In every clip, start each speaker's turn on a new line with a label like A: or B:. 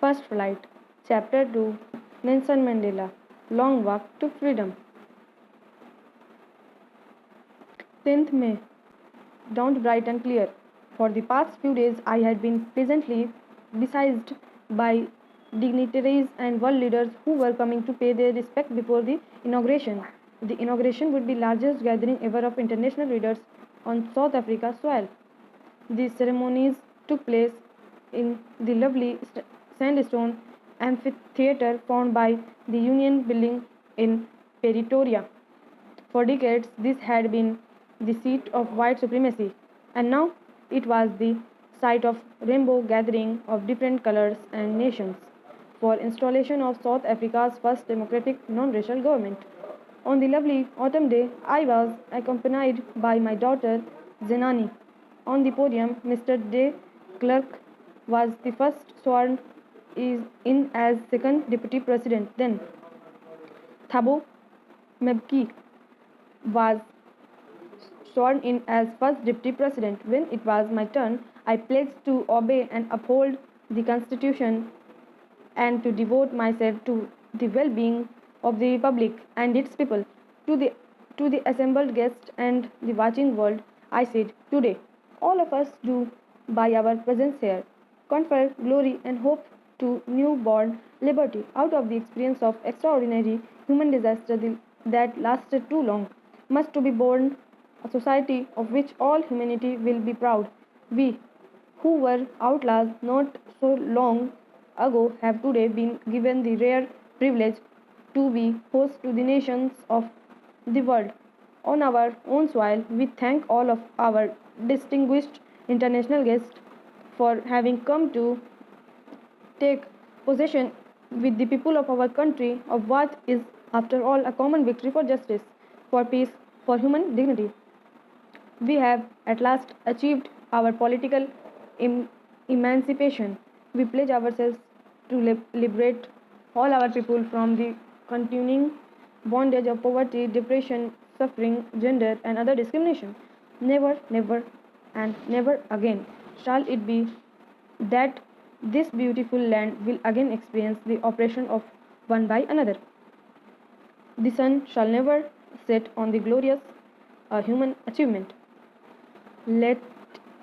A: First Flight, Chapter 2, Nelson Mandela, Long Walk to Freedom. 10th May, dawned bright and clear. For the past few days, I had been pleasantly besieged by dignitaries and world leaders who were coming to pay their respect before the inauguration. The inauguration would be the largest gathering ever of international leaders on South Africa soil. The ceremonies took place in the lovely sandstone amphitheater found by the Union Building in Pretoria. For decades, this had been the seat of white supremacy, and now it was the site of rainbow gathering of different colors and nations for installation of South Africa's first democratic non-racial government. On the lovely autumn day, I was accompanied by my daughter Zenani. On the podium, Mr. De Klerk was the first sworn in as second deputy president. Then Thabo Mbeki was sworn in as first deputy president. When it was my turn, I pledged to obey and uphold the Constitution and to devote myself to the well-being of the Republic and its people. To the assembled guests and the watching world, I said, today, all of us do, by our presence here, confer glory and hope to newborn liberty out of the experience of extraordinary human disaster that lasted too long, must to be born a society of which all humanity will be proud. We, who were outlaws not so long ago, have today been given the rare privilege to be host to the nations of the world. On our own soil, we thank all of our distinguished international guests for having come to take possession with the people of our country of what is, after all, a common victory for justice, for peace, for human dignity. We have at last achieved our political emancipation. We pledge ourselves to liberate all our people from the continuing bondage of poverty, depression, suffering, gender, and other discrimination. Never, never, and never again shall it be that this beautiful land will again experience the oppression of one by another. The sun shall never set on the glorious human achievement. Let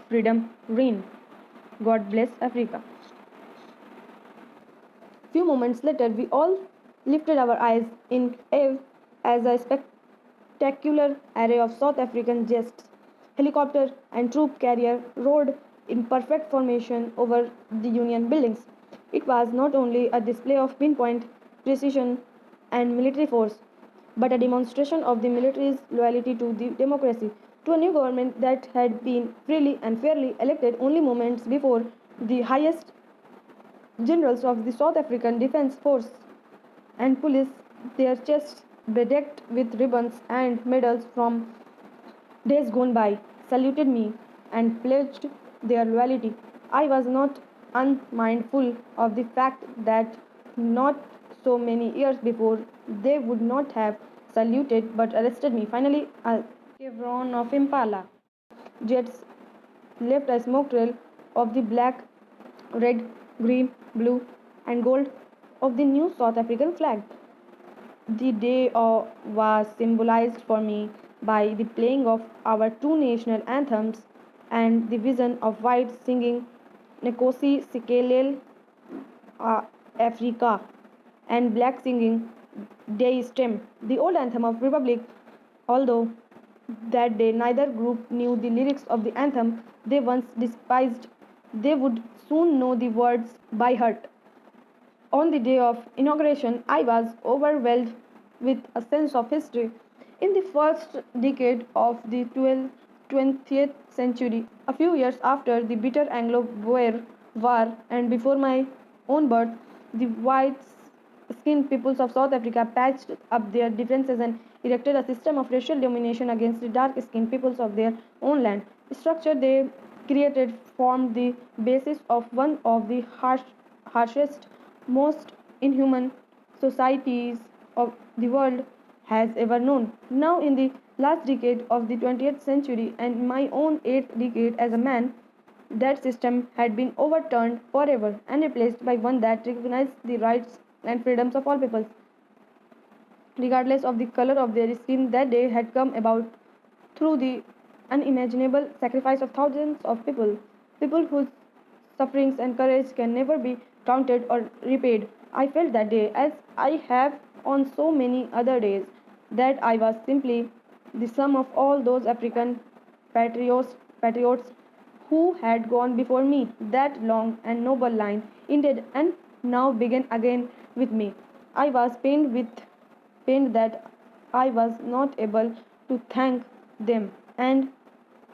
A: freedom reign. God bless Africa. Few moments later, we all lifted our eyes in awe as a spectacular array of South African jets, helicopter and troop carrier rode in perfect formation over the Union buildings. It was not only a display of pinpoint precision and military force, but a demonstration of the military's loyalty to the democracy, to a new government that had been freely and fairly elected only moments before. The highest generals of the South African Defence Force and police, their chests bedecked with ribbons and medals from days gone by, saluted me and pledged their loyalty. I was not unmindful of the fact that not so many years before they would not have saluted but arrested me. Finally, a chevron of Impala jets left a smoke trail of the black, red, green, blue, and gold of the new South African flag. The day was symbolized for me by the playing of our two national anthems and the vision of whites singing Nkosi Sikelel Africa and black singing Day Stem, the old anthem of Republic. Although that day neither group knew the lyrics of the anthem they once despised, they would soon know the words by heart. On the day of inauguration, I was overwhelmed with a sense of history. In the first decade of the 20th century, a few years after the bitter Anglo-Boer War and before my own birth, the white-skinned peoples of South Africa patched up their differences and erected a system of racial domination against the dark-skinned peoples of their own land. The structure they created formed the basis of one of the harshest, most inhuman societies of the world has ever known. Now, in the last decade of the 20th century and my own eighth decade as a man, that system had been overturned forever and replaced by one that recognized the rights and freedoms of all people, regardless of the color of their skin. That day had come about through the unimaginable sacrifice of thousands of people whose sufferings and courage can never be counted or repaid. I felt that day, as I have on so many other days, that I was simply the sum of all those African patriots who had gone before me. That long and noble line ended and now began again with me. I was pained that I was not able to thank them and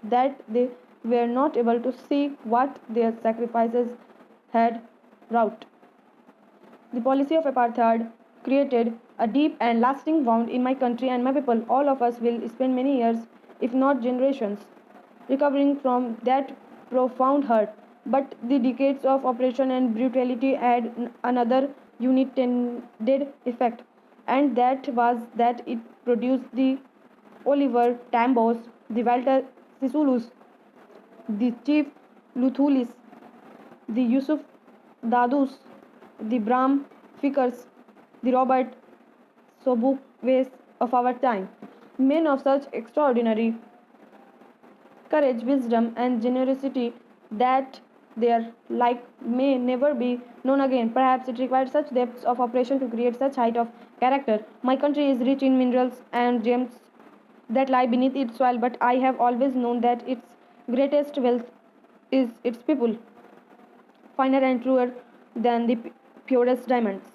A: that they were not able to see what their sacrifices had wrought. The policy of apartheid created a deep and lasting wound in my country and my people. All of us will spend many years, if not generations, recovering from that profound hurt. But the decades of oppression and brutality had another unintended effect, and that was that it produced the Oliver Tambos, the Walter Sisulus, the Chief Luthulis, the Yusuf Dadus, the Bram Fikers, the Robert Sobukways of our time. Men of such extraordinary courage, wisdom, and generosity that their like may never be known again. Perhaps it required such depths of operation to create such height of character. My country is rich in minerals and gems that lie beneath its soil, but I have always known that its greatest wealth is its people, finer and truer than the purest diamonds.